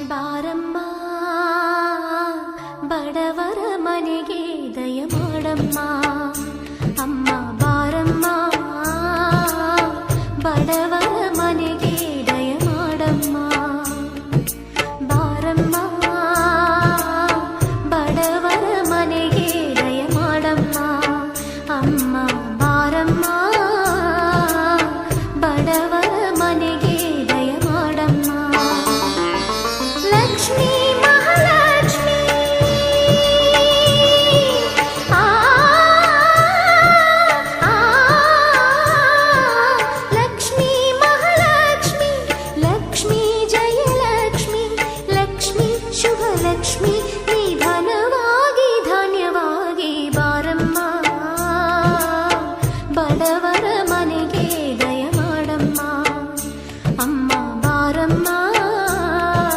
ಬಾರಮ್ಮ ಬಡವರ ಮನೆಗೆ ದಯ ಮಾಡಮ್ಮ ಅಮ್ಮ ಬಾರಮ್ಮ ಬಡವರ ಮನೆಗೆ ದಯ ಮಾಡಮ್ಮ ಬಾರಮ್ಮ ಬಡವರ ಮನೆಗೆ ದಯ ಮಾಡಮ್ಮ ಅಮ್ಮ ಬಾರಮ್ಮ ಬಡವರ ಮನೆಗೆ ದಯ ಮಾಡಮ್ಮ ಲಕ್ಷ್ಮೀ